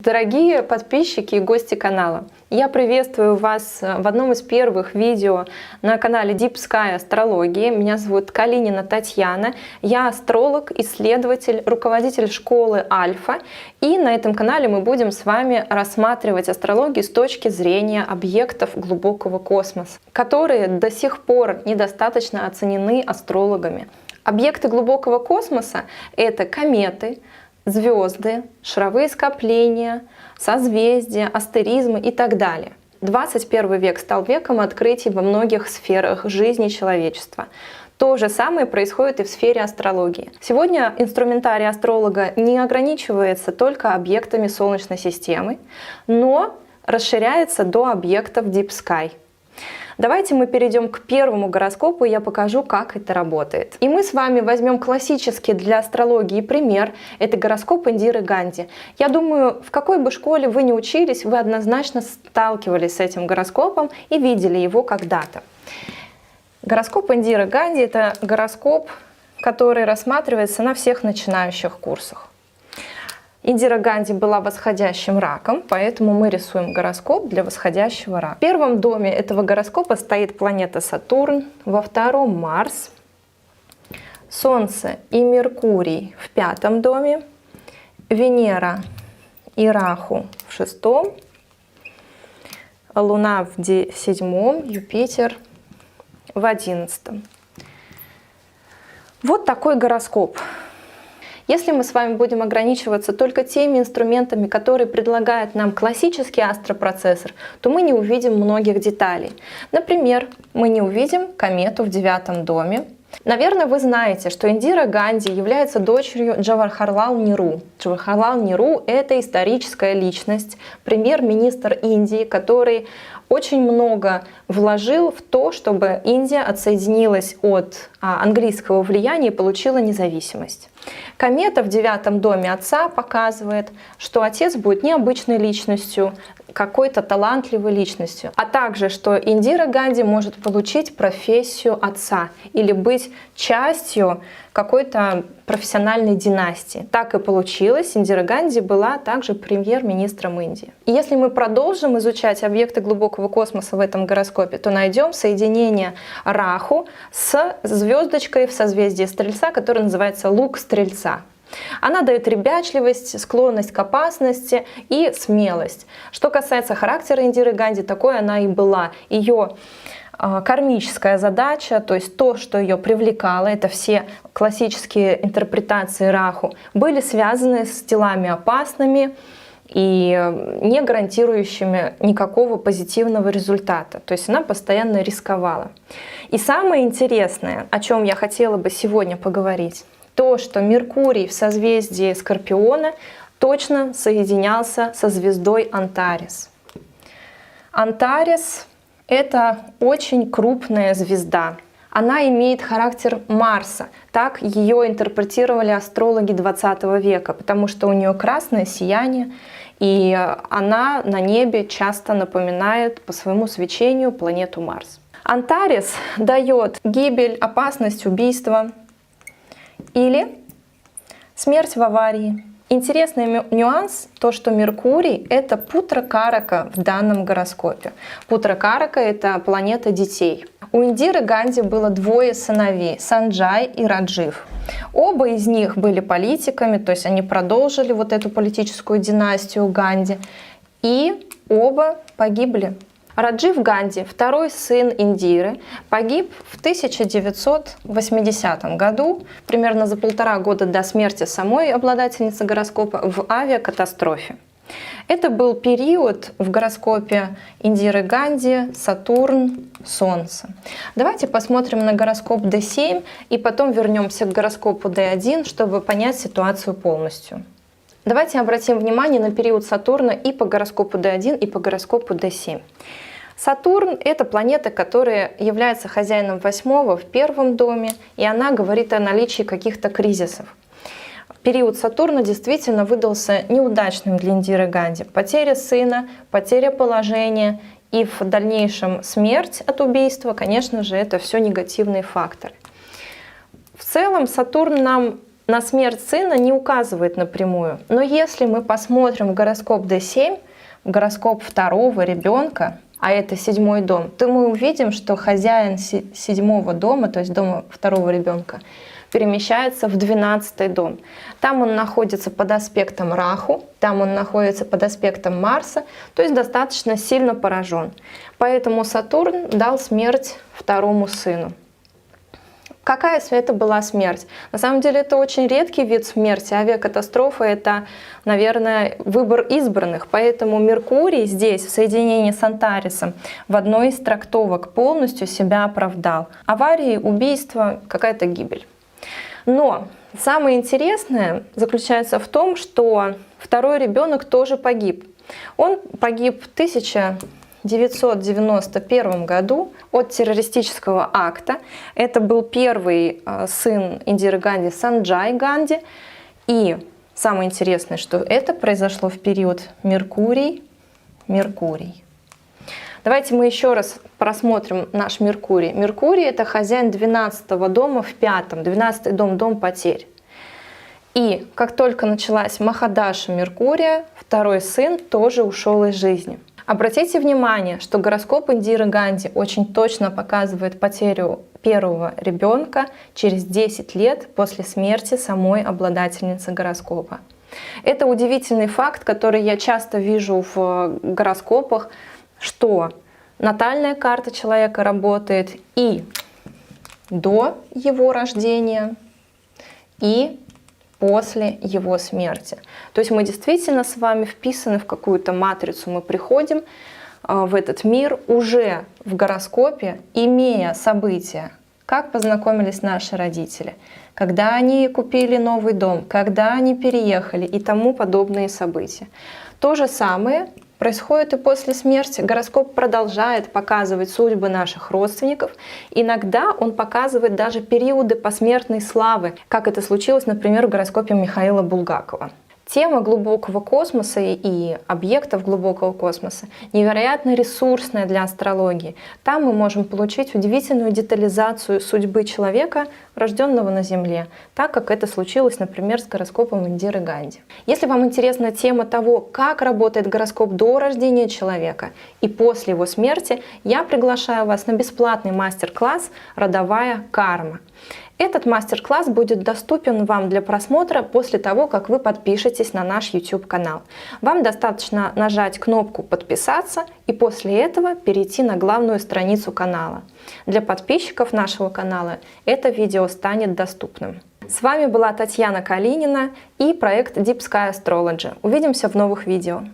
Дорогие подписчики и гости канала, я приветствую вас в одном из первых видео на канале Deep Sky Астрологии. Меня зовут Калинина Татьяна, я астролог, исследователь, руководитель школы Альфа. И на этом канале мы будем с вами рассматривать астрологию с точки зрения объектов глубокого космоса, которые до сих пор недостаточно оценены астрологами. Объекты глубокого космоса — это кометы, звезды, шаровые скопления, созвездия, астеризмы и так далее. 21 век стал веком открытий во многих сферах жизни человечества. То же самое происходит и в сфере астрологии. Сегодня инструментарий астролога не ограничивается только объектами Солнечной системы, но расширяется до объектов Deep Sky. Давайте мы перейдем к первому гороскопу, и я покажу, как это работает. И мы с вами возьмем классический для астрологии пример. Это гороскоп Индиры Ганди. Я думаю, в какой бы школе вы ни учились, вы однозначно сталкивались с этим гороскопом и видели его когда-то. Гороскоп Индиры Ганди — это гороскоп, который рассматривается на всех начинающих курсах. Индира Ганди была восходящим раком, поэтому мы рисуем гороскоп для восходящего рака. В первом доме этого гороскопа стоит планета Сатурн, во втором Марс, Солнце и Меркурий в пятом доме, Венера и Раху в шестом, Луна в седьмом, Юпитер в 11. Вот такой гороскоп. Если мы с вами будем ограничиваться только теми инструментами, которые предлагает нам классический астропроцессор, то мы не увидим многих деталей. Например, мы не увидим комету в 9 доме. Наверное, вы знаете, что Индира Ганди является дочерью Джавахарлал Неру. Джавахарлал Неру — это историческая личность, премьер-министр Индии, который очень много вложил в то, чтобы Индия отсоединилась от английского влияния и получила независимость. Комета в 9 доме отца показывает, что отец будет необычной личностью, какой-то талантливой личностью, а также, что Индира Ганди может получить профессию отца или быть частью какой-то профессиональной династии. Так и получилось. Индира Ганди была также премьер-министром Индии. И если мы продолжим изучать объекты глубокого космоса в этом гороскопе, то найдем соединение Раху с звездочкой в созвездии Стрельца, которая называется лук Стрельца. Она дает ребячливость, склонность к опасности и смелость. Что касается характера Индиры Ганди, такой она и была. Ее кармическая задача, то есть то, что ее привлекало, это все классические интерпретации Раху, были связаны с делами опасными и не гарантирующими никакого позитивного результата. То есть она постоянно рисковала. И самое интересное, о чем я хотела бы сегодня поговорить, то, что Меркурий в созвездии Скорпиона точно соединялся со звездой Антарес. Антарес — это очень крупная звезда. Она имеет характер Марса. Так ее интерпретировали астрологи 20 века, потому что у нее красное сияние, и она на небе часто напоминает по своему свечению планету Марс. Антарес дает гибель, опасность убийства или смерть в аварии. Интересный нюанс — то, что Меркурий — это Путра Карака в данном гороскопе. Путра Карака — это планета детей. У Индиры Ганди было двое сыновей — Санджай и Раджив. Оба из них были политиками, то есть они продолжили вот эту политическую династию Ганди, и оба погибли. Раджив Ганди, второй сын Индиры, погиб в 1980 году, примерно за 1,5 года до смерти самой обладательницы гороскопа, в авиакатастрофе. Это был период в гороскопе Индиры Ганди, Сатурн, Солнце. Давайте посмотрим на гороскоп D7 и потом вернемся к гороскопу D1, чтобы понять ситуацию полностью. Давайте обратим внимание на период Сатурна и по гороскопу D1, и по гороскопу D7. Сатурн — это планета, которая является хозяином 8-го в 1 доме, и она говорит о наличии каких-то кризисов. Период Сатурна действительно выдался неудачным для Индиры Ганди. Потеря сына, потеря положения и в дальнейшем смерть от убийства, конечно же, это все негативные факторы. В целом Сатурн нам на смерть сына не указывает напрямую. Но если мы посмотрим в гороскоп D7, в гороскоп второго ребенка, а это 7-й дом, то мы увидим, что хозяин 7-го дома, то есть дома второго ребенка, перемещается в 12-й дом. Там он находится под аспектом Раху, там он находится под аспектом Марса, то есть достаточно сильно поражен. Поэтому Сатурн дал смерть второму сыну. Какая это была смерть? На самом деле это очень редкий вид смерти. Авиакатастрофа — это, наверное, выбор избранных. Поэтому Меркурий здесь в соединении с Антаресом в одной из трактовок полностью себя оправдал. Аварии, убийства, какая-то гибель. Но самое интересное заключается в том, что второй ребенок тоже погиб. Он погиб в 1991 году от террористического акта. Это был первый сын Индиры Ганди, Санджай Ганди. И самое интересное, что это произошло в период Меркурий. Давайте мы еще раз просмотрим наш Меркурий. Меркурий — это хозяин 12-го дома в 5-м. 12-й дом — дом потерь. И как только началась Махадаша Меркурия, второй сын тоже ушел из жизни. Обратите внимание, что гороскоп Индиры Ганди очень точно показывает потерю первого ребенка через 10 лет после смерти самой обладательницы гороскопа. Это удивительный факт, который я часто вижу в гороскопах, что натальная карта человека работает и до его рождения, и после его смерти. То есть мы действительно с вами вписаны в какую-то матрицу, мы приходим в этот мир уже в гороскопе, имея события, как познакомились наши родители, когда они купили новый дом, когда они переехали и тому подобные события. То же самое происходит и после смерти. Гороскоп продолжает показывать судьбы наших родственников. Иногда он показывает даже периоды посмертной славы, как это случилось, например, в гороскопе Михаила Булгакова. Тема глубокого космоса и объектов глубокого космоса невероятно ресурсная для астрологии. Там мы можем получить удивительную детализацию судьбы человека, рожденного на Земле, так как это случилось, например, с гороскопом Индиры Ганди. Если вам интересна тема того, как работает гороскоп до рождения человека и после его смерти, я приглашаю вас на бесплатный мастер-класс «Родовая карма». Этот мастер-класс будет доступен вам для просмотра после того, как вы подпишетесь на наш YouTube-канал. Вам достаточно нажать кнопку «Подписаться» и после этого перейти на главную страницу канала. Для подписчиков нашего канала это видео станет доступным. С вами была Татьяна Калинина и проект Deep Sky Astrology. Увидимся в новых видео.